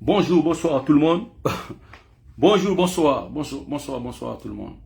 Bonjour, bonsoir tout le monde. Bonjour, bonsoir, bonsoir tout le monde.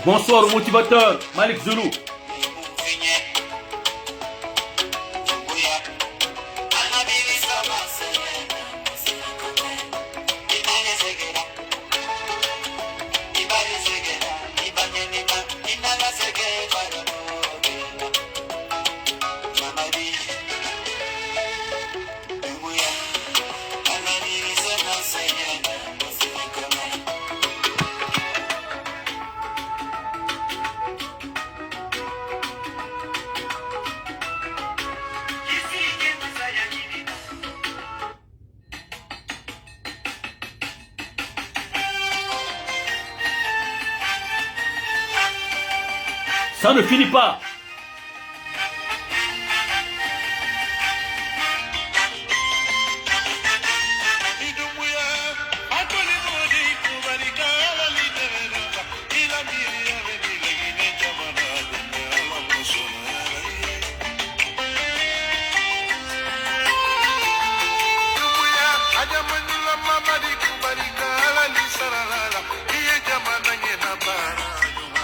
Bonsoir au motivateur Malik Zulu. Ça ne finit pas.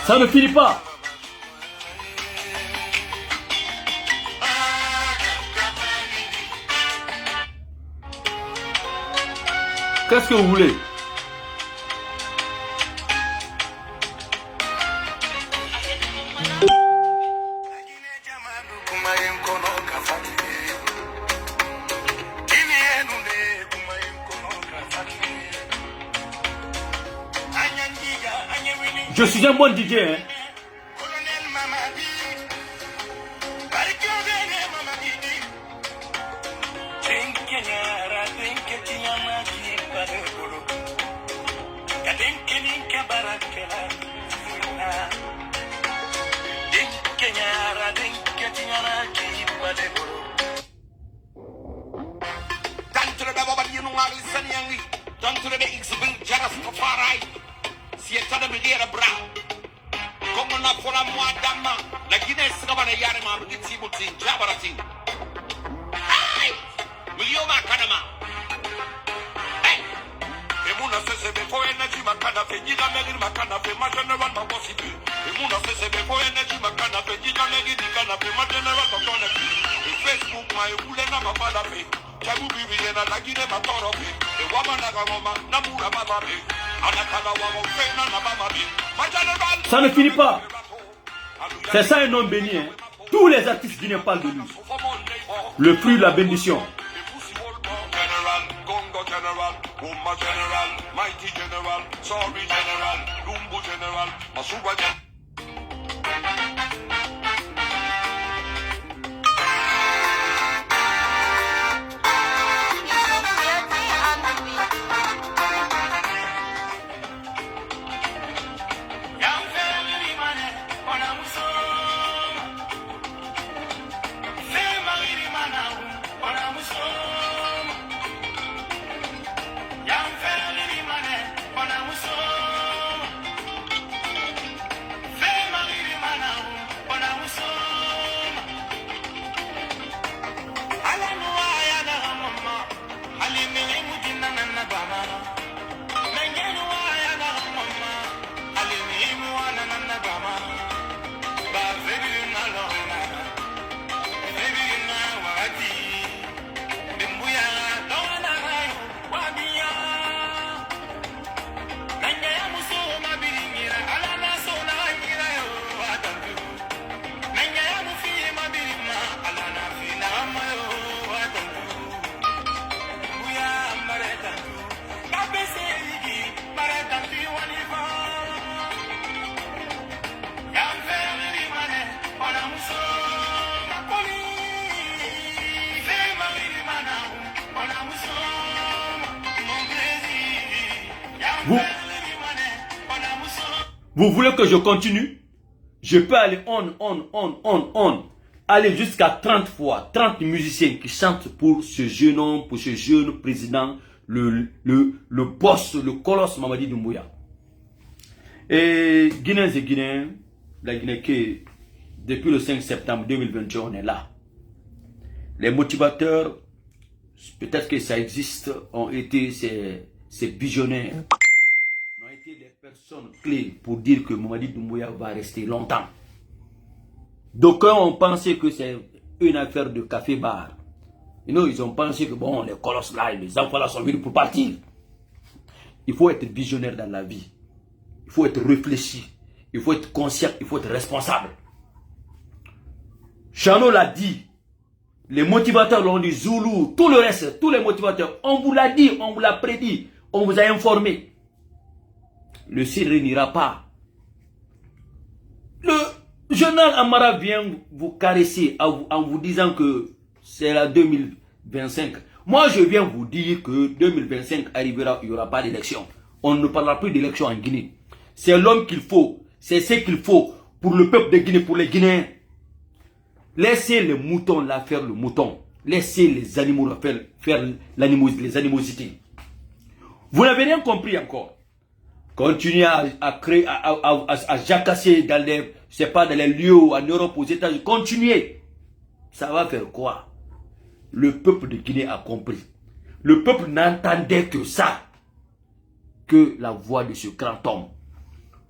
Ça ne finit pas. Qu'est-ce que vous voulez? Je suis un bon DJ, hein. Ça ne finit pas. C'est ça un homme béni, hein. Tous les artistes guinéens parlent de lui. Le fruit de la bénédiction. Vous, vous voulez que je continue? Je peux aller on. Aller jusqu'à 30 fois, 30 musiciens qui chantent pour ce jeune homme, pour ce jeune président, le boss, le colosse Mamadi Doumbouya. Et Guinéens et Guinéens, la Guinée qui, depuis le 5 septembre 2021, on est là. Les motivateurs, peut-être que ça existe, ont été ces visionnaires, ont été des personnes clés pour dire que Mamadi Doumbouya va rester longtemps. D'aucuns ont pensé que c'est une affaire de café-bar. Ils ont pensé que bon, les colosses là, les enfants là sont venus pour partir. Il faut être visionnaire dans la vie. Il faut être réfléchi. Il faut être conscient. Il faut être responsable. Chano l'a dit. Les motivateurs l'ont dit. Zoulou, tout le reste, tous les motivateurs. On vous l'a dit, on vous l'a prédit. On vous a informé. Le Syrie n'ira pas. Le journal Amara vient vous caresser en vous disant que c'est la 2025. Moi, je viens vous dire que 2025 arrivera, il n'y aura pas d'élection. On ne parlera plus d'élection en Guinée. C'est l'homme qu'il faut. C'est ce qu'il faut pour le peuple de Guinée, pour les Guinéens. Laissez les moutons là faire le mouton. Laissez les animaux là faire les animosités. Vous n'avez rien compris encore. Continuez à créer, à jacasser dans les, je sais pas, dans les lieux en Europe, aux États-Unis. Continuez. Ça va faire quoi? Le peuple de Guinée a compris. Le peuple n'entendait que ça. Que la voix de ce grand homme.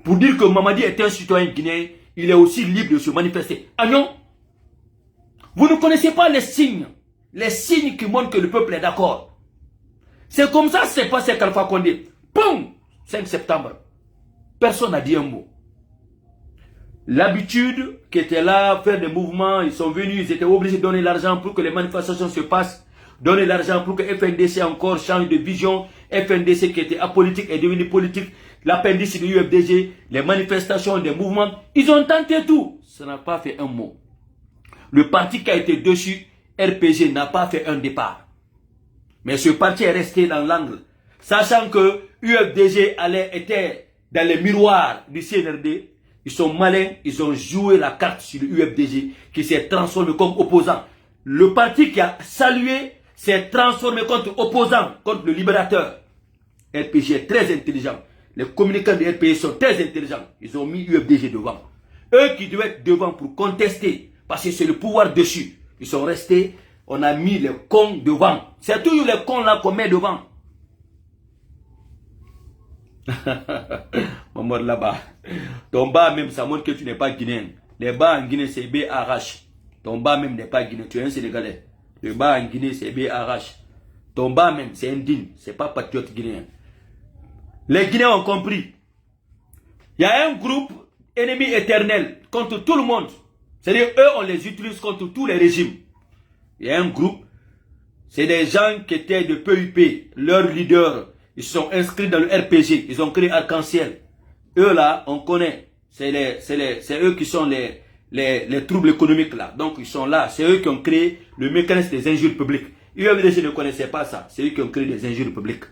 Pour dire que Mamadi est un citoyen guinéen, il est aussi libre de se manifester. Ah non? Vous ne connaissez pas les signes. Les signes qui montrent que le peuple est d'accord. C'est comme ça que c'est passé qu'Alpha Condé. Poum! 5 septembre. Personne n'a dit un mot. L'habitude qui était là, faire des mouvements, ils sont venus, ils étaient obligés de donner l'argent pour que les manifestations se passent. Donner l'argent pour que FNDC encore change de vision. FNDC qui était apolitique est devenu politique. L'appendice de l'UFDG, les manifestations, des mouvements, ils ont tenté tout. Ça n'a pas fait un mot. Le parti qui a été dessus, RPG, n'a pas fait un départ. Mais ce parti est resté dans l'angle. Sachant que UFDG était dans les miroirs du CNRD, ils sont malins, ils ont joué la carte sur le UFDG qui s'est transformé comme opposant. Le parti qui a salué s'est transformé contre opposant, contre le libérateur. RPG est très intelligent. Les communicants de RPG sont très intelligents. Ils ont mis UFDG devant. Eux qui devaient être devant pour contester, parce que c'est le pouvoir dessus. Ils sont restés, on a mis les cons devant. C'est toujours les cons là qu'on met devant. Maman là-bas. Ton bas même, ça montre que tu n'es pas guinéen. Les bas en Guinée, c'est BAH. Ton bas même n'est pas guinéen, tu es un Sénégalais. Le bas en Guinée, c'est BAH. Ton bas même, c'est indigne, c'est pas patriote guinéen. Les Guinéens ont compris. Il y a un groupe ennemi éternel contre tout le monde. C'est-à-dire, eux, on les utilise contre tous les régimes. Il y a un groupe, c'est des gens qui étaient de PUP, leurs leaders. Ils sont inscrits dans le RPG. Ils ont créé Arc-en-Ciel. Eux là, on connaît. C'est eux qui sont les troubles économiques là. Donc ils sont là. C'est eux qui ont créé le mécanisme des injures publiques. UFDG ne connaissait pas ça. C'est eux qui ont créé des injures publiques.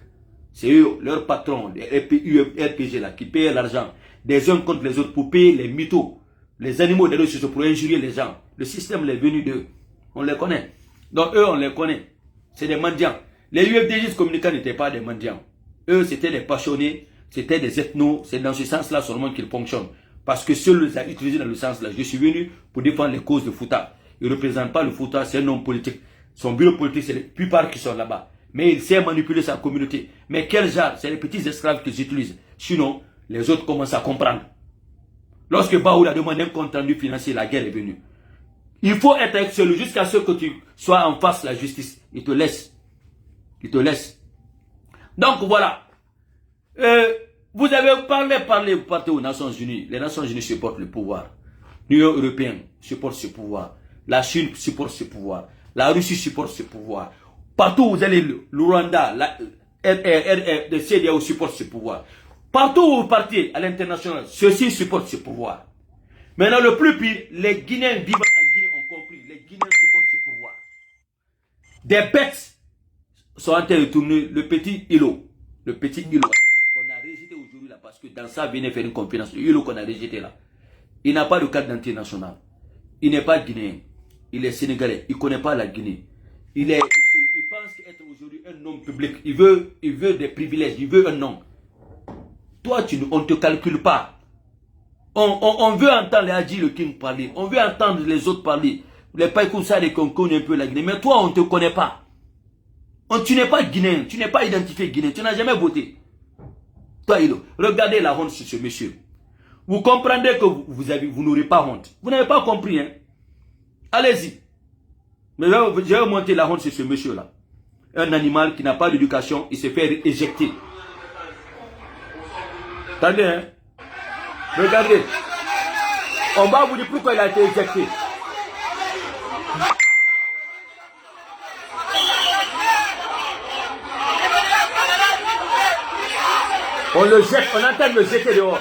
C'est eux, leurs patrons, les RPG là, qui payaient l'argent des uns contre les autres pour payer les mythos, les animaux des ressources pour injurier les gens. Le système est venu d'eux. On les connaît. Donc eux, on les connaît. C'est des mendiants. Les UFDG communicants n'étaient pas des mendiants. Eux, c'était des passionnés, c'était des ethnos. C'est dans ce sens-là seulement qu'ils fonctionnent. Parce que ceux les a utilisés dans le sens-là. Je suis venu pour défendre les causes de Fouta. Il ne représente pas le Fouta, c'est un homme politique. Son bureau politique, c'est la plupart qui sont là-bas. Mais il sait manipuler sa communauté. Mais quel genre? C'est les petits esclaves qu'ils utilisent. Sinon, les autres commencent à comprendre. Lorsque Baoul a demandé un compte rendu financier, la guerre est venue. Il faut être avec celui jusqu'à ce que tu sois en face de la justice. Il te laisse. Il te laisse. Donc voilà. Vous avez parlé, vous partez aux Nations Unies. Les Nations Unies supportent le pouvoir. L'Union Européenne supporte ce pouvoir. La Chine supporte ce pouvoir. La Russie supporte ce pouvoir. Partout où vous allez, le Rwanda, le CEDEAO supporte ce pouvoir. Partout où vous partez à l'international, ceux-ci supportent ce pouvoir. Maintenant, le plus pire, les Guinéens vivant en Guinée ont compris. Les Guinéens supportent ce pouvoir. Des bêtes sont en train de tourner le petit îlot. Le petit îlot qu'on a rejeté aujourd'hui là, parce que dans ça, venez faire une conférence. Le îlot qu'on a rejeté là. Il n'a pas de carte d'identité nationale. Il n'est pas guinéen. Il est sénégalais. Il ne connaît pas la Guinée. Il pense qu'être aujourd'hui un homme public. Il veut des privilèges. Il veut un nom. Toi, on ne te calcule pas. On veut entendre les Hadji le King parler. On veut entendre les autres parler. Les Païkoussa, les Concon, un peu la Guinée. Mais toi, on ne te connaît pas. Tu n'es pas guinéen. Tu n'es pas identifié guinéen. Tu n'as jamais voté. Toi, Ilo, regardez la honte sur ce monsieur. Vous comprendrez que vous n'aurez pas honte. Vous n'avez pas compris, hein? Allez-y. Mais je vais monter la honte sur ce monsieur-là. Un animal qui n'a pas d'éducation, il se fait éjecter. Attendez, hein? Regardez. On va vous dire pourquoi il a été éjecté. On le jette, on entend le jeter dehors.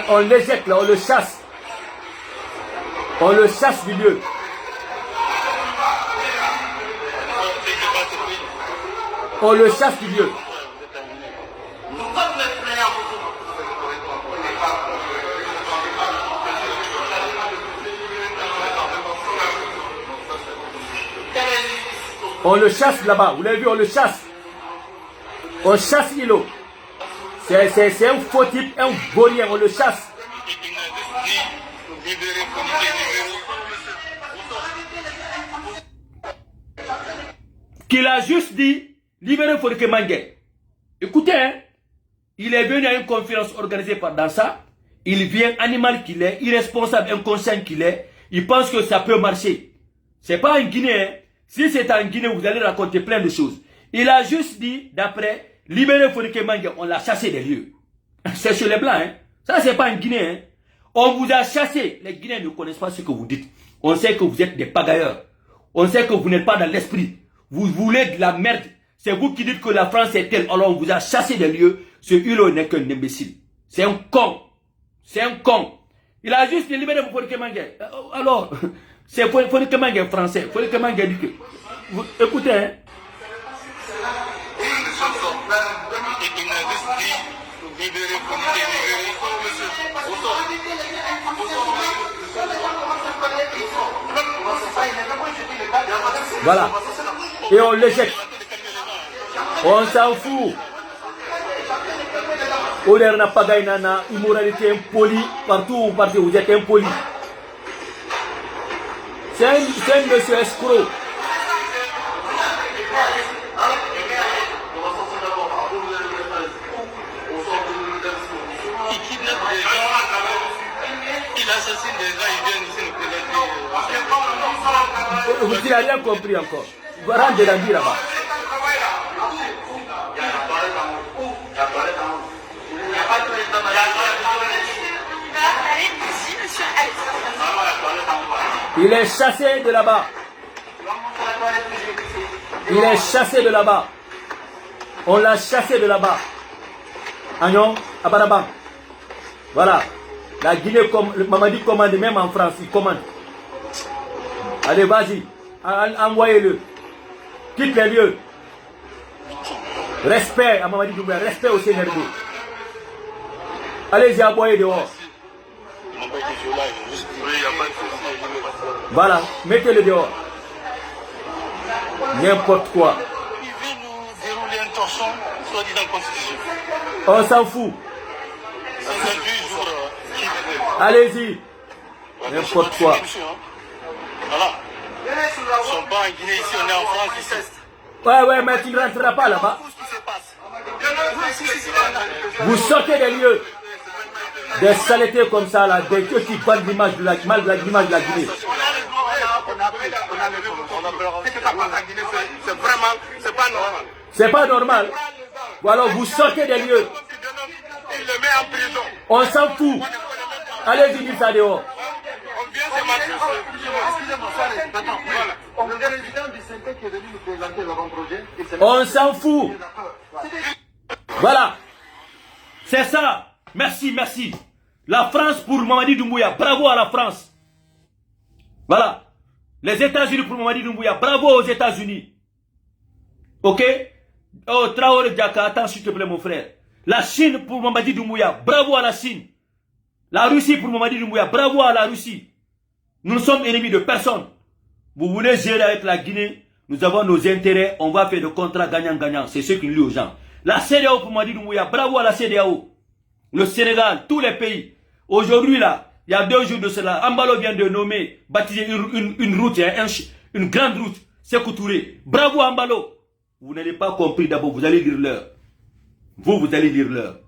On l'éjecte là, on le chasse. On le chasse du lieu. On le chasse du lieu. On le chasse là-bas. Vous l'avez vu, on le chasse. On chasse Ilo. C'est un faux type, un vaurien, on le chasse. Qu'il a juste dit, libérez Fourke Mangué. Écoutez, hein, il est venu à une conférence organisée par Dansa. Il vient, animal qu'il est, irresponsable, inconscient qu'il est. Il pense que ça peut marcher. C'est pas un Guinéen. Si c'est un Guinéen, vous allez raconter plein de choses. Il a juste dit, d'après, libérez Fourke Mangué. On l'a chassé des lieux. C'est chez les Blancs, hein. Ça, c'est pas un Guinéen, hein. On vous a chassé. Les Guinéens ne connaissent pas ce que vous dites. On sait que vous êtes des pagailleurs. On sait que vous n'êtes pas dans l'esprit. Vous voulez de la merde. C'est vous qui dites que la France est telle. Alors on vous a chassé des lieux. Ce Hulot n'est qu'un imbécile. C'est un con. C'est un con. Il a juste libéré Fourke Mangué. Alors, c'est Fourke Mangué français. Fourke Mangué dit que... Écoutez, hein. Voilà. Et on l'éjecte. On s'en fout. Odeur n'a pas gagné, immoralité impolie. Partout où vous partez, vous êtes impoli. C'est un monsieur escroc. Il assassine des gens, il vient ici nous présenter. Vous n'avez rien compris encore. Vous rentrez dans le là-bas. Il est chassé de là-bas. Il est chassé de là-bas. On l'a chassé de là-bas. Agnon, à Baraban. Voilà. La Guinée, Mamadi commande, même en France, il commande. Allez, vas-y. Envoyez-le. Quitte les lieux. Respect à Mamadi Doumbouya, respect au CNRD. Allez-y, envoyez dehors. Voilà, mettez-le dehors. N'importe quoi. Il veut nous dérouler un torchon, soi-disant constitution. On s'en fout. Allez-y. N'importe quoi. Voilà. Ils sont pas en Guinée ici, on est en France ici. Ouais, mais tu ne rentreras pas là-bas. Vous sortez des lieux. Des saletés comme ça, là, des gens qui parlent l'image de la Guinée. C'est pas normal. C'est pas normal. Ou alors vous sortez des lieux. Il le met en prison. On s'en fout. Allez-y, dites ça dehors. On vient de marcher. Excusez-moi, voilà. On est le président du syndicat qui est venu nous présenter l'avant-projet. On s'en fout. Voilà. C'est ça. Merci, merci. La France pour Mamadi Doumbouya. Bravo à la France. Voilà. Les États-Unis pour Mamadi Doumbouya. Bravo aux États-Unis. Ok? Oh, Traoré Diaka, attends s'il te plaît mon frère. La Chine pour Mamadi Doumbouya. Bravo à la Chine. La Russie pour Mamadi Doumbouya. Bravo à la Russie. Nous ne sommes ennemis de personne. Vous voulez gérer avec la Guinée. Nous avons nos intérêts. On va faire des contrats gagnant-gagnant. C'est ce qu'il dit aux gens. La CEDEAO pour Mamadi Doumbouya. Bravo à la CEDEAO. Le Sénégal, tous les pays. Aujourd'hui là, il y a 2 jours de cela, Ambalo vient de nommer, baptiser une route, une grande route. Sékou Touré. Bravo Ambalo. Vous n'avez pas compris d'abord, vous allez lire l'heure. Vous allez lire l'heure.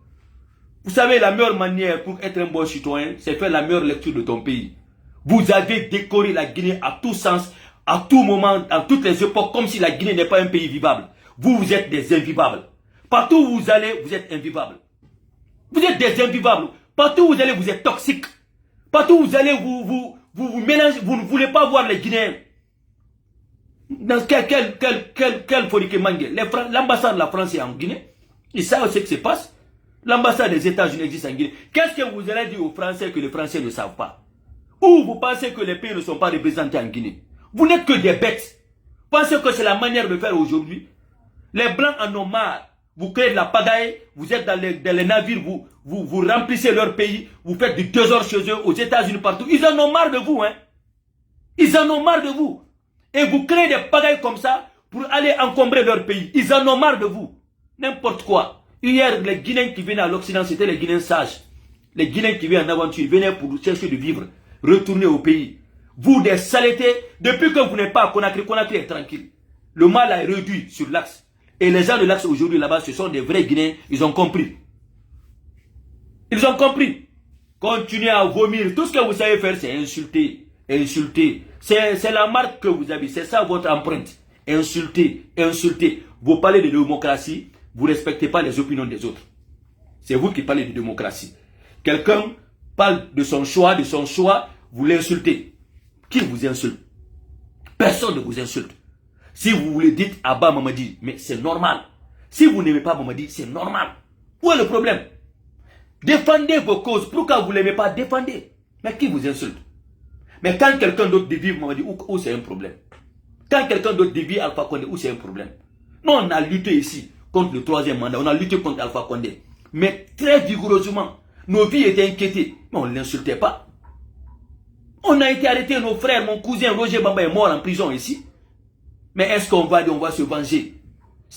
Vous savez, la meilleure manière pour être un bon citoyen, c'est faire la meilleure lecture de ton pays. Vous avez décoré la Guinée à tout sens, à tout moment, à toutes les époques, comme si la Guinée n'est pas un pays vivable. Vous êtes des invivables. Partout où vous allez, vous êtes invivables. Vous êtes des invivables. Partout où vous allez, vous êtes toxiques. Partout où vous allez, vous mélangez, vous ne voulez pas voir les Guinéens. Dans quel folie que mangue. L'ambassade de la France est en Guinée. Ils savent ce qui se passe. L'ambassade des États-Unis existe en Guinée. Qu'est-ce que vous allez dire aux Français que les Français ne savent pas? Ou vous pensez que les pays ne sont pas représentés en Guinée? Vous n'êtes que des bêtes. Pensez que c'est la manière de faire aujourd'hui? Les Blancs en ont marre. Vous créez de la pagaille, vous êtes dans les navires, vous remplissez leur pays, vous faites du désordre chez eux, aux États-Unis, partout. Ils en ont marre de vous, hein. Ils en ont marre de vous. Et vous créez des pagailles comme ça pour aller encombrer leur pays. Ils en ont marre de vous. N'importe quoi. Hier, les Guinéens qui venaient à l'Occident, c'était les Guinéens sages. Les Guinéens qui venaient en aventure, ils venaient pour chercher de vivre, retourner au pays. Vous, des saletés, depuis que vous n'êtes pas à Conakry, Conakry est tranquille. Le mal est réduit sur l'axe. Et les gens de l'axe aujourd'hui là-bas, ce sont des vrais Guinéens, ils ont compris. Ils ont compris. Continuez à vomir. Tout ce que vous savez faire, c'est insulter. Insulter. C'est la marque que vous avez. C'est ça votre empreinte. Insulter. Insulter. Vous parlez de démocratie, vous ne respectez pas les opinions des autres. C'est vous qui parlez de démocratie. Quelqu'un parle de son choix, vous l'insultez. Qui vous insulte? Personne ne vous insulte. Si vous voulez dire Abba Mamadi, mais c'est normal. Si vous n'aimez pas Mamadi, c'est normal. Où est le problème? Défendez vos causes. Pourquoi vous ne l'aimez pas? Défendez. Mais qui vous insulte? Mais quand quelqu'un d'autre dévie Mamadi, où c'est un problème? Quand quelqu'un d'autre dévie Alpha Condé, où c'est un problème? Nous, on a lutté ici contre le 3e mandat. On a lutté contre Alpha Condé. Mais très vigoureusement. Nos vies étaient inquiétées. Mais on ne l'insultait pas. On a été arrêtés. Nos frères, mon cousin Roger Bamba est mort en prison ici. Mais est-ce qu'on va dire on va se venger?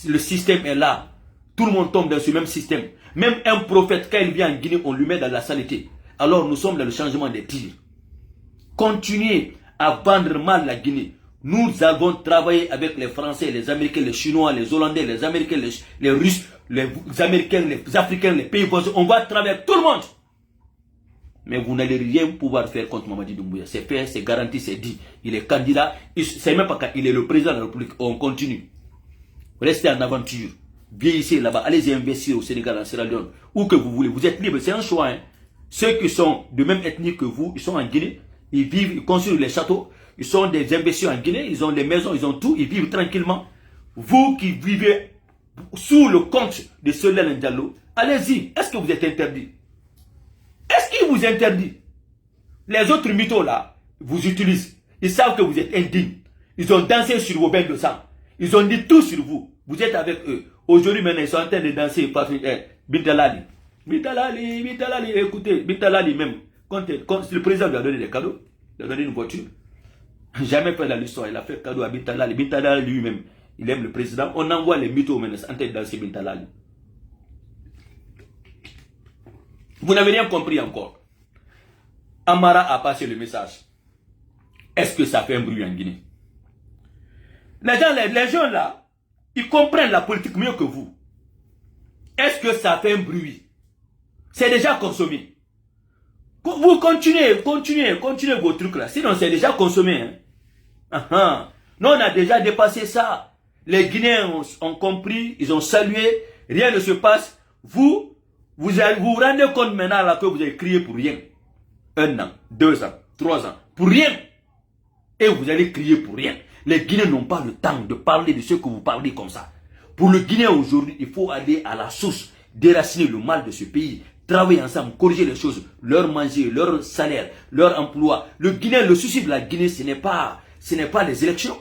Le système est là. Tout le monde tombe dans ce même système. Même un prophète, quand il vient en Guinée, on lui met dans la saleté. Alors nous sommes dans le changement des tirs. Continuez à vendre mal la Guinée. Nous avons travaillé avec les Français, les Américains, les Chinois, les Hollandais, les Américains, les Russes, les Américains, les Africains, les pays voisins. On va travailler avec tout le monde. Mais vous n'allez rien pouvoir faire contre Mamadi Doumbouya. C'est fait, c'est garanti, c'est dit. Il est candidat. C'est même pas quand il est le président de la République. On continue. Restez en aventure. Vieillissez là-bas. Allez investir au Sénégal, en Sierra Leone. Où que vous voulez. Vous êtes libre. C'est un choix. Hein. Ceux qui sont de même ethnie que vous, ils sont en Guinée. Ils vivent, ils construisent les châteaux. Ils sont des investisseurs en Guinée. Ils ont des maisons, ils ont tout. Ils vivent tranquillement. Vous qui vivez sous le compte de Solel Ndiallo, allez-y. Est-ce que vous êtes interdit? Est-ce qu'il vous interdit? Les autres mythos là, vous utilisent. Ils savent que vous êtes indigne. Ils ont dansé sur vos bains de sang. Ils ont dit tout sur vous. Vous êtes avec eux. Aujourd'hui maintenant, ils sont en train de danser. Bintalali. Bintalali, Bintalali, écoutez, Bintalali même. Quand le président lui a donné des cadeaux, il a donné une voiture. Jamais fait dans l'histoire. Il a fait cadeau à Bintalali. Bintalali lui-même, il aime le président. On envoie les mythos maintenant en train de danser Bintalali. Vous n'avez rien compris encore. Amara a passé le message. Est-ce que ça fait un bruit en Guinée? Les gens là, ils comprennent la politique mieux que vous. Est-ce que ça fait un bruit? C'est déjà consommé. Vous continuez vos trucs là. Sinon c'est déjà consommé. Hein? Nous on a déjà dépassé ça. Les Guinéens ont compris, ils ont salué, rien ne se passe. Vous vous rendez compte maintenant là que vous avez crié pour rien. 1 an, 2 ans, 3 ans, pour rien. Et vous allez crier pour rien. Les Guinéens n'ont pas le temps de parler de ce que vous parlez comme ça. Pour le Guinéen aujourd'hui, il faut aller à la source, déraciner le mal de ce pays, travailler ensemble, corriger les choses, leur manger, leur salaire, leur emploi. Le Guinéen, le souci de la Guinée, ce n'est pas les élections.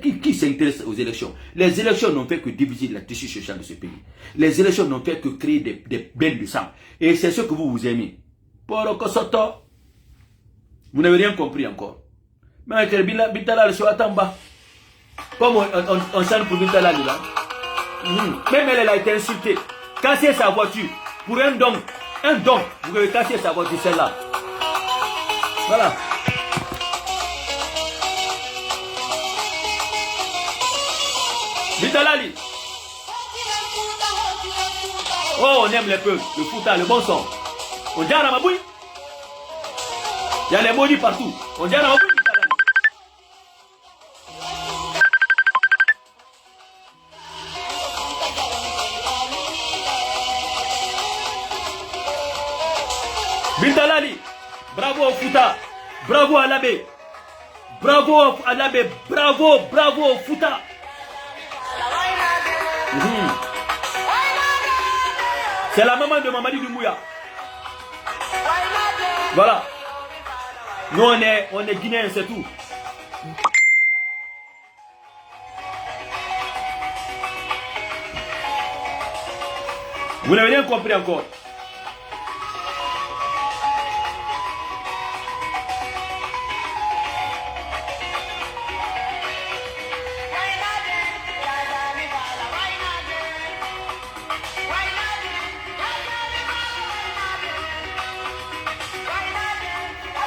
Qui s'intéresse aux élections? Les élections n'ont fait que diviser la tissu social de ce pays. Les élections n'ont fait que créer des bains de sang. Et c'est ce que vous aimez. Vous n'avez rien compris encore. Mais Bintala, comme on chante pour Bintala là. Même elle a été insultée. Casser sa voiture pour un don. Vous avez cassé sa voiture, celle-là. Voilà. Bitalali. Oh, on aime les peuples, le Fouta, le bon son. On dit à la Maboui. Il y a les maudits partout. On dit à la Maboui. Bitalali. Bravo au Fouta. Bravo à l'abbé. Bravo à l'abbé. Bravo au Fouta. C'est la maman de Mamadi Doumbouya. Voilà. Nous on est Guinéens, c'est tout. Vous n'avez rien compris encore.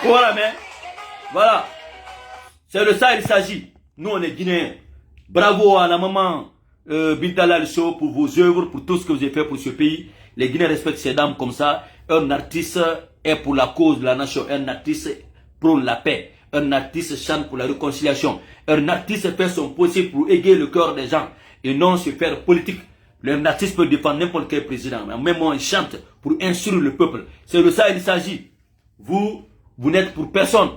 Voilà, mais voilà. C'est de ça il s'agit. Nous, on est Guinéens. Bravo à la maman Bintala El Sow pour vos œuvres, pour tout ce que vous avez fait pour ce pays. Les Guinéens respectent ces dames comme ça. Un artiste est pour la cause de la nation. Un artiste prône la paix. Un artiste chante pour la réconciliation. Un artiste fait son possible pour égayer le cœur des gens et non se faire politique. Un artiste peut défendre n'importe quel président. Mais même moi, il chante pour instruire le peuple. C'est de ça il s'agit. Vous n'êtes pour personne.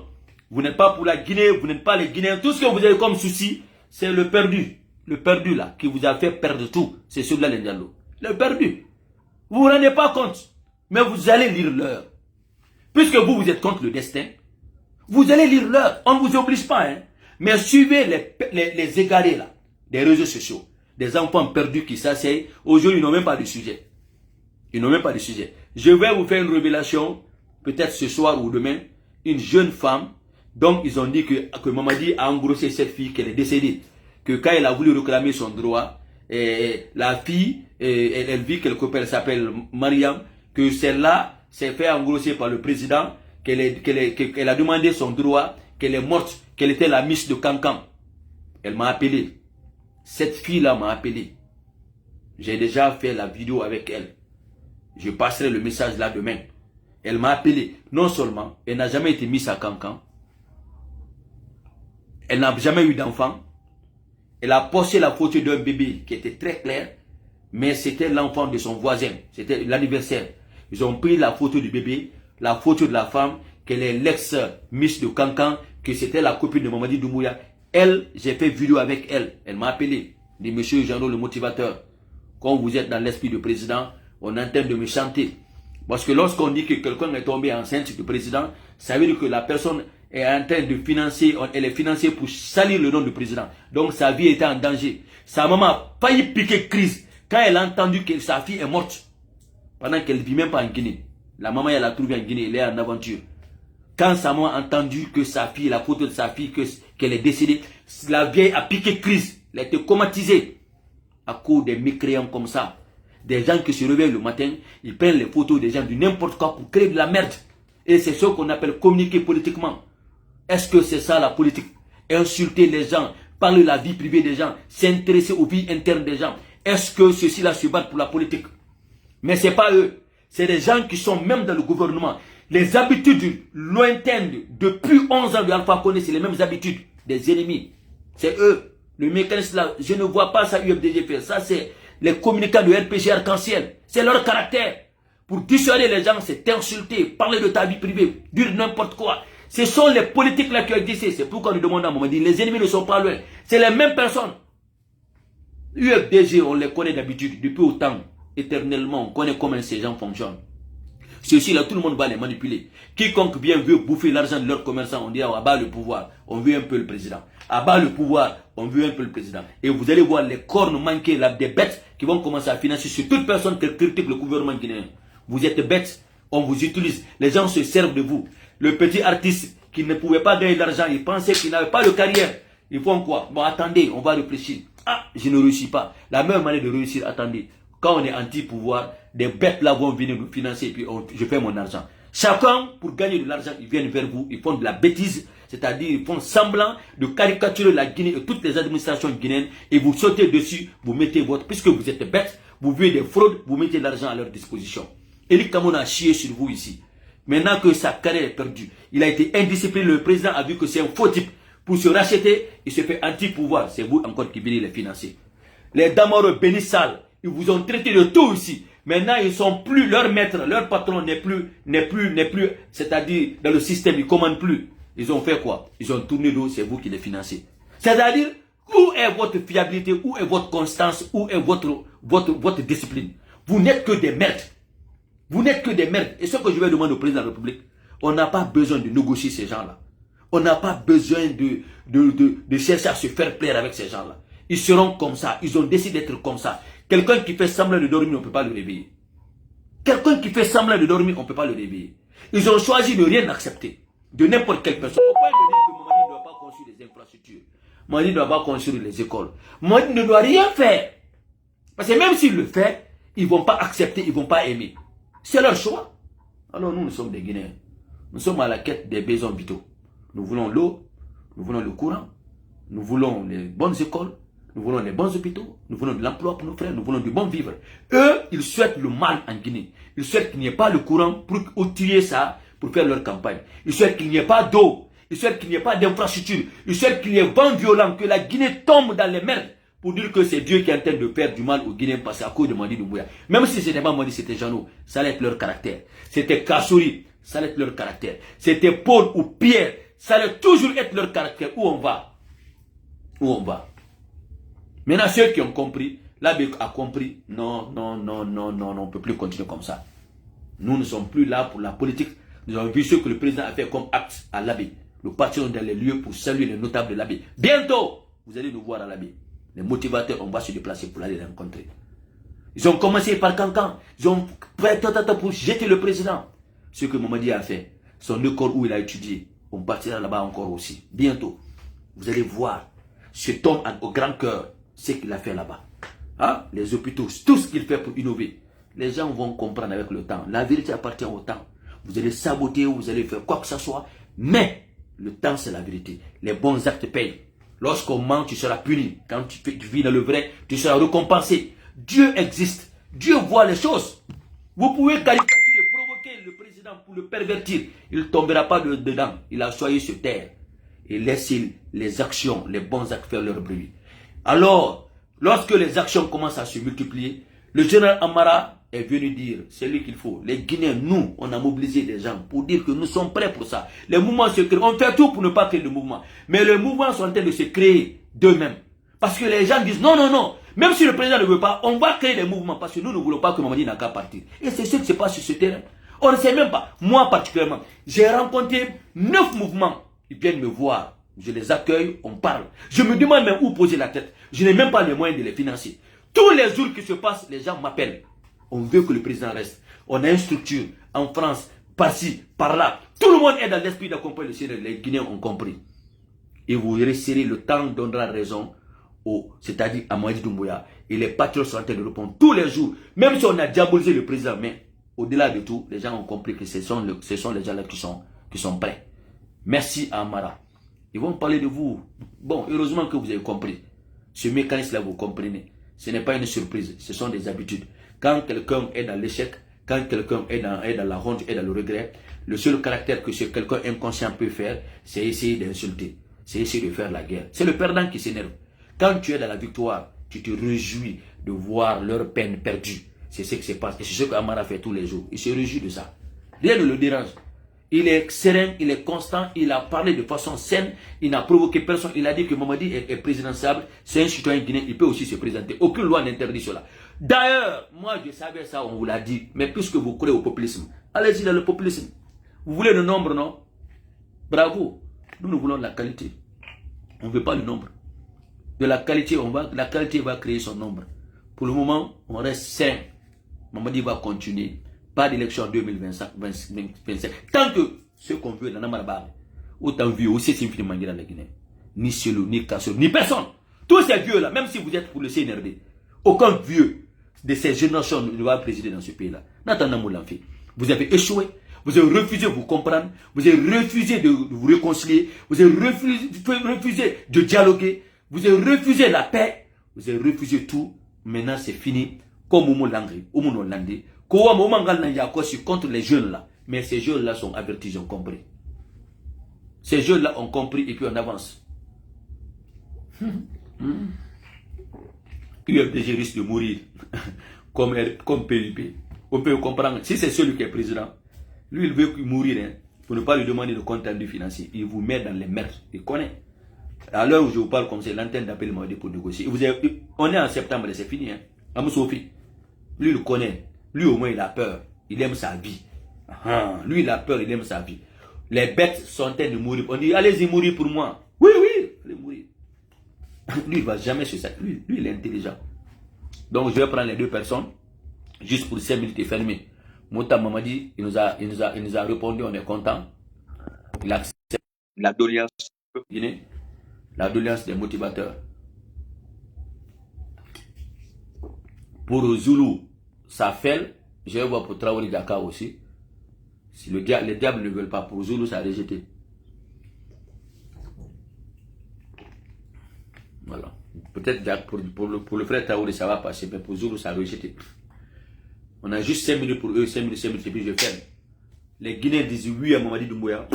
Vous n'êtes pas pour la Guinée, vous n'êtes pas les Guinéens. Tout ce que vous avez comme souci, c'est le perdu. Le perdu là, qui vous a fait perdre tout. C'est celui-là, les Diallo. Le perdu. Vous ne vous rendez pas compte. Mais vous allez lire l'heure. Puisque vous êtes contre le destin, vous allez lire l'heure. On ne vous oblige pas. Hein. Mais suivez les égarés là, des réseaux sociaux. Des enfants perdus qui s'asseyent. Aujourd'hui, ils n'ont même pas de sujet. Ils n'ont même pas de sujet. Je vais vous faire une révélation. Peut-être ce soir ou demain, une jeune femme, donc ils ont dit que Mamadi a engrossé cette fille, qu'elle est décédée, que quand elle a voulu réclamer son droit, la fille, elle vit quelque part, elle s'appelle Mariam, que celle-là s'est fait engrosser par le président, qu'elle a demandé son droit, qu'elle est morte, qu'elle était la miss de Cancan. Elle m'a appelé. Cette fille-là m'a appelé. J'ai déjà fait la vidéo avec elle. Je passerai le message là demain. Elle m'a appelé. Non seulement, elle n'a jamais été mise à Cancan. Elle n'a jamais eu d'enfant. Elle a posté la photo d'un bébé qui était très clair. Mais c'était l'enfant de son voisin. C'était l'anniversaire. Ils ont pris la photo du bébé, la photo de la femme, qu'elle est l'ex-miss de Cancan, que c'était la copine de Mamadi Doumbouya. Elle, j'ai fait vidéo avec elle. Elle m'a appelé. Dit, monsieur Jeannot, le motivateur. Quand vous êtes dans l'esprit du président, on est en train de me chanter. Parce que lorsqu'on dit que quelqu'un est tombé enceinte du président, ça veut dire que la personne est en train de financer, elle est financée pour salir le nom du président. Donc sa vie était en danger. Sa maman a failli piquer crise quand elle a entendu que sa fille est morte. Pendant qu'elle ne vit même pas en Guinée. La maman, elle l'a trouvée en Guinée, elle est en aventure. Quand sa maman a entendu que sa fille, la photo de sa fille, qu'elle est décédée, la vieille a piqué crise. Elle a été comatisée à cause des mécréants comme ça. Des gens qui se réveillent le matin, ils prennent les photos des gens du n'importe quoi pour créer de la merde. Et c'est ce qu'on appelle communiquer politiquement. Est-ce que c'est ça la politique? Insulter les gens, parler de la vie privée des gens, s'intéresser aux vies internes des gens. Est-ce que ceux-ci-là se battent pour la politique? Mais ce n'est pas eux. C'est des gens qui sont même dans le gouvernement. Les habitudes lointaines depuis 11 ans de Alpha Condé, c'est les mêmes habitudes des ennemis. C'est eux. Le mécanisme là, je ne vois pas ça UFDG faire. Ça c'est les communicants de RPG Arc-en-Ciel. C'est leur caractère. pour dissuader les gens, c'est t'insulter, parler de ta vie privée, dire n'importe quoi. Ce sont les politiques là qui ont existé. C'est pourquoi nous demandons à Mamadi, les ennemis ne sont pas loin. C'est les mêmes personnes. UFDG, on les connaît d'habitude, depuis autant, éternellement, on connaît comment ces gens fonctionnent. Ceux-ci-là, tout le monde va les manipuler. Quiconque bien veut bouffer l'argent de leurs commerçants, on dit à bas le pouvoir, on veut un peu le président. À bas le pouvoir, on veut un peu le président. Et vous allez voir les cornes manquées, là, des bêtes qui vont commencer à financer sur toute personne qui critique le gouvernement guinéen. Vous êtes bêtes, on vous utilise, les gens se servent de vous. Le petit artiste qui ne pouvait pas gagner d'argent, il pensait qu'il n'avait pas de carrière. Ils font quoi? Bon, attendez, on va réfléchir. Ah, je ne réussis pas. La meilleure manière de réussir, attendez. Quand on est anti-pouvoir, des bêtes là vont venir nous financer et puis je fais mon argent. Chacun, pour gagner de l'argent, ils viennent vers vous, ils font de la bêtise, c'est-à-dire ils font semblant de caricaturer la Guinée et toutes les administrations guinéennes et vous sautez dessus, vous mettez votre, puisque vous êtes bêtes, vous vivez des fraudes, vous mettez de l'argent à leur disposition. Elie Kamon a chié sur vous ici. Maintenant que sa carrière est perdue, il a été indiscipliné, le président a vu que c'est un faux type. Pour se racheter, il se fait anti-pouvoir. C'est vous encore qui venez les financer. Les Damoro Benissal, ils vous ont traité de tout ici. Maintenant, ils sont plus, leur maître, leur patron n'est plus, c'est-à-dire dans le système, ils ne commandent plus. Ils ont fait quoi? Ils ont tourné l'eau, c'est vous qui les financez. C'est-à-dire, où est votre fiabilité, où est votre constance, où est votre discipline? Vous n'êtes que des merdes. Vous n'êtes que des merdes. Et ce que je vais demander au président de la République, on n'a pas besoin de négocier ces gens-là. On n'a pas besoin de chercher à se faire plaire avec ces gens-là. Ils seront comme ça. Ils ont décidé d'être comme ça. Quelqu'un qui fait semblant de dormir, on ne peut pas le réveiller. Quelqu'un qui fait semblant de dormir, on ne peut pas le réveiller. Ils ont choisi de rien accepter. De n'importe quelle personne. Au point de dire que Mamadi ne doit pas construire les infrastructures. Mamadi ne doit pas construire les écoles. Mamadi ne doit rien faire. Parce que même s'il le fait, ils ne vont pas accepter, ils ne vont pas aimer. C'est leur choix. Alors nous sommes des Guinéens. Nous sommes à la quête des besoins vitaux. Nous voulons l'eau, nous voulons le courant, nous voulons les bonnes écoles, nous voulons les bons hôpitaux, nous voulons de l'emploi pour nos frères, nous voulons du bon vivre. Eux, ils souhaitent le mal en Guinée. Ils souhaitent qu'il n'y ait pas le courant pour outiller ça, pour faire leur campagne. Ils souhaitent qu'il n'y ait pas d'eau, ils souhaitent qu'il n'y ait pas d'infrastructure, ils souhaitent qu'il y ait vent violent, que la Guinée tombe dans les merdes pour dire que c'est Dieu qui est en train de faire du mal aux Guinéens parce qu'à cause de Mamadi Doumbouya. Même si ce n'était pas Mamadi, c'était Jeannot, ça allait être leur caractère. C'était Kassouri, ça allait être leur caractère. C'était Paul ou Pierre, ça allait toujours être leur caractère. Où on va? Où on va? Maintenant, ceux qui ont compris, l'abbé a compris, non, on ne peut plus continuer comme ça. Nous ne sommes plus là pour la politique. Nous avons vu ce que le président a fait comme acte à l'abbé. Nous partirons dans les lieux pour saluer les notables de l'abbé. Bientôt, vous allez nous voir à l'abbé. Les motivateurs, on va se déplacer pour aller les rencontrer. Ils ont commencé par Cancan. Ils ont fait pour jeter le président. Ce que Mamadi a fait, son école où il a étudié, on partira là-bas encore aussi. Bientôt, vous allez voir cet homme au grand cœur, ce qu'il a fait là-bas. Hein? Les hôpitaux, tout ce qu'il fait pour innover. Les gens vont comprendre avec le temps. La vérité appartient au temps. Vous allez saboter, vous allez faire quoi que ce soit. Mais le temps, c'est la vérité. Les bons actes payent. Lorsqu'on ment, tu seras puni. Quand tu vis dans le vrai, tu seras récompensé. Dieu existe. Dieu voit les choses. Vous pouvez caricaturer, provoquer le président pour le pervertir. Il ne tombera pas dedans. Il a choisi se taire. Et laisser les actions, les bons actes faire leur bruit. Alors, lorsque les actions commencent à se multiplier, le général Amara est venu dire, c'est lui qu'il faut. Les Guinéens, nous, on a mobilisé des gens pour dire que nous sommes prêts pour ça. Les mouvements se créent. On fait tout pour ne pas créer de mouvement. Mais les mouvements sont en train de se créer d'eux-mêmes. Parce que les gens disent, non. Même si le président ne veut pas, on va créer des mouvements. Parce que nous ne voulons pas que Mamadi n'a qu'à partir. Et c'est ce qui se passe sur ce terrain. On ne sait même pas. Moi particulièrement, j'ai rencontré 9 mouvements. Ils viennent me voir. Je les accueille, on parle. Je me demande même où poser la tête. Je n'ai même pas les moyens de les financer. Tous les jours qui se passent, les gens m'appellent. On veut que le président reste. On a une structure en France, par-ci, par-là. Tout le monde est dans l'esprit d'accompagner le Seigneur. Les Guinéens ont compris. Et vous resterez, le temps donnera raison, c'est-à-dire à Mamadi Doumbouya. Et les patriotes sont en train de répondre tous les jours. Même si on a diabolisé le président, mais au-delà de tout, les gens ont compris que ce sont les gens-là qui sont prêts. Merci à Amara. Ils vont parler de vous. Bon, heureusement que vous avez compris. Ce mécanisme-là, vous comprenez. Ce n'est pas une surprise. Ce sont des habitudes. Quand quelqu'un est dans l'échec, quand quelqu'un est dans la honte et dans le regret, le seul caractère que ce quelqu'un inconscient peut faire, c'est essayer d'insulter. C'est essayer de faire la guerre. C'est le perdant qui s'énerve. Quand tu es dans la victoire, tu te réjouis de voir leur peine perdue. C'est ce qui se passe. Et c'est ce qu'Amara fait tous les jours. Il se réjouit de ça. Rien ne le dérange. Il est serein, il est constant, il a parlé de façon saine, il n'a provoqué personne. Il a dit que Mamadi est présidentiable, c'est un citoyen guinéen, il peut aussi se présenter. Aucune loi n'interdit cela. D'ailleurs, moi je savais ça, on vous l'a dit, mais puisque vous croyez au populisme, allez-y dans le populisme. Vous voulez le nombre, non? Bravo. Nous voulons la qualité. On ne veut pas le nombre. De la qualité, la qualité va créer son nombre. Pour le moment, on reste sain. Mamadi va continuer. Pas d'élection en 2025. Tant que ce qu'on veut, autant vieux, aussi c'est infiniment dans la Guinée. Ni Selou, ni Kassou, ni personne. Tous ces vieux-là, même si vous êtes pour le CNRD, aucun vieux de ces générations ne va présider dans ce pays-là. Vous avez échoué. Vous avez refusé de vous comprendre. Vous avez refusé de vous réconcilier. Vous avez refusé de dialoguer. Vous avez refusé la paix. Vous avez refusé tout. Maintenant, c'est fini. Comme Oumo Langri, Oumo Nolandi. Contre les jeunes là. Mais ces jeunes là sont avertis, ils ont compris. Ces jeunes là ont compris et puis on avance. UFDG risque de mourir comme PUP. On peut comprendre. Si c'est celui qui est président, lui il veut mourir. Hein, pour ne pas lui demander de compte rendu financier. Il vous met dans les merdes. Il connaît. À l'heure où je vous parle comme c'est l'antenne d'appel Mamadi pour négocier. On est en septembre et c'est fini. Hein. Amou Sophie. Lui il connaît. Lui au moins il a peur. Il aime sa vie. Lui il a peur, il aime sa vie. Les bêtes sont en train de mourir. On dit allez-y mourir pour moi. Oui, oui, allez mourir. Lui il ne va jamais se sacrifier. Lui il est intelligent. Donc je vais prendre les deux personnes. Juste pour 5 minutes et fermer. Mouta Mamadi, il nous a répondu, on est content. Il accepte la doléance Guinée, la doléance des motivateurs. Pour Zulu, ça fait. Je vais voir pour Traoré Dakar aussi. Si les diables ne veulent pas, pour Zulu, ça a rejeté. Voilà. Peut-être pour le frère Traoré, ça va passer, mais pour Zulu, ça a rejeté. On a juste 5 minutes pour eux, 5 minutes, et puis je ferme. Les Guinéens disent oui à Mamadi Doumbouya.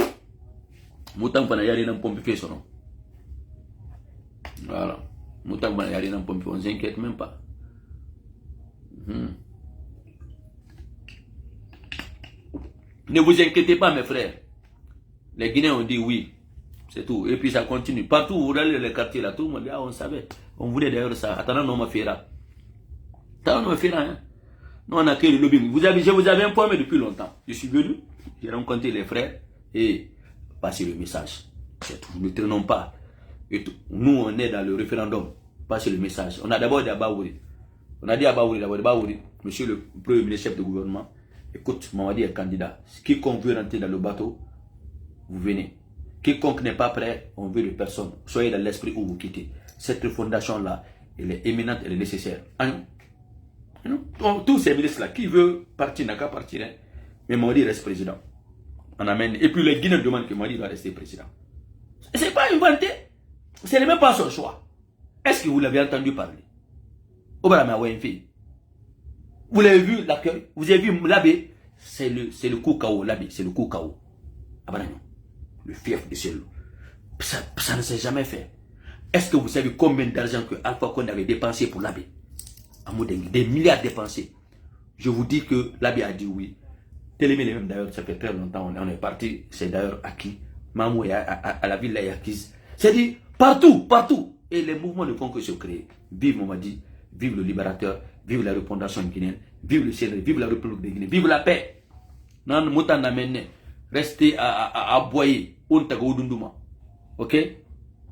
Moutam Panayari n'a pas fait son nom. Voilà. Moutam Panayari n'a pas fait, on ne s'inquiète même pas. Ne vous inquiétez pas, mes frères. Les Guinéens ont dit oui. C'est tout. Et puis ça continue. Partout où vous allez dans les quartiers là, tout le monde dit ah, on savait. On voulait d'ailleurs ça. Attendant, non, ma fera. Attendant, non, ma fera, hein. Nous, on a créé le lobbying. Je vous avais informé depuis longtemps. Je suis venu, j'ai rencontré les frères et passé le message. C'est tout. Ne traînons pas. Et tout. Nous, on est dans le référendum. Passez le message. On a d'abord dit à Baouri. On a dit à Baouri, d'abord, Baouri, monsieur le premier ministre chef de gouvernement, écoute, Mamadi est candidat. Quiconque veut rentrer dans le bateau, vous venez. Quiconque n'est pas prêt, on veut de personne. Soyez dans l'esprit où vous quittez. Cette fondation-là, elle est éminente, elle est nécessaire. Tous ces ministres-là, qui veut partir, n'a qu'à partir. Hein. Mais Mamadi reste président. On amène. Et puis les Guinéens demandent que Mamadi doit rester président. Ce n'est pas inventé. Ce n'est même pas son choix. Est-ce que vous l'avez entendu parler? Vous l'avez vu l'accueil? Vous avez vu l'abbé? C'est le coup KO, l'abbé, c'est le coup KO. Le fief de Selou. Ça ne s'est jamais fait. Est-ce que vous savez combien d'argent que Alpha Condé avait dépensé pour l'abbé? Des milliards dépensés. Je vous dis que l'abbé a dit oui. Télémé les mêmes d'ailleurs, ça fait très longtemps, on est parti, c'est d'ailleurs acquis. Mamou est à la ville là est acquise. C'est dit partout, partout. Et les mouvements ne font que se créer. Vive Mamadi, vive le libérateur, vive la refondation guinéenne, vive le CNRD, vive la République de Guinée, vive la paix. Non, Moutan Namene, restez à aboyer. Ok?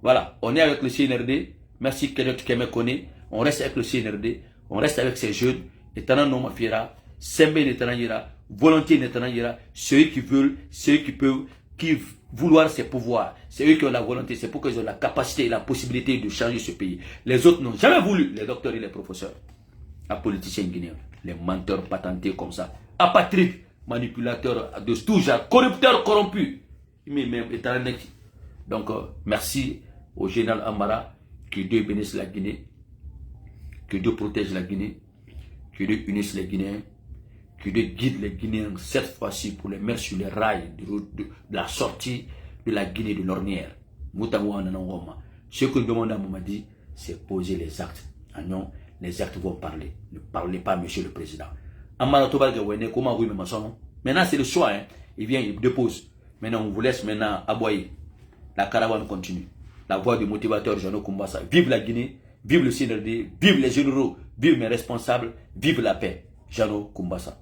Voilà, on est avec le CNRD. Merci Kenyot Kemekone. On reste avec le CNRD. On reste avec ces jeunes. Et Tanan Noma Fiera, Sembe Netanayira, volontiers Netanayira, ceux qui veulent, ceux qui peuvent, qui vouloir ces pouvoirs. C'est eux qui ont la volonté, c'est pour qu'ils ont la capacité et la possibilité de changer ce pays. Les autres n'ont jamais voulu, les docteurs et les professeurs. Les politiciens guinéens, les menteurs patentés comme ça, apatrides, manipulateurs de tout genre, corrupteurs corrompus. Donc, merci au général Amara, que Dieu bénisse la Guinée, que Dieu protège la Guinée, que Dieu unisse les Guinéens, que Dieu guide les Guinéens cette fois-ci pour les mettre sur les rails de la sortie de la Guinée de l'ornière. Ce que nous demandons à Mamadi, c'est poser les actes. les actes vont parler. Ne parlez pas, monsieur le président. Comment oui, maintenant, c'est le choix. Hein. Il vient, il dépose. Maintenant, on vous laisse maintenant aboyer. La caravane continue. La voix du motivateur Jeannot Kumbasa. Vive la Guinée, vive le CNRD, vive les généraux, vive mes responsables, vive la paix. Jeannot Kumbasa.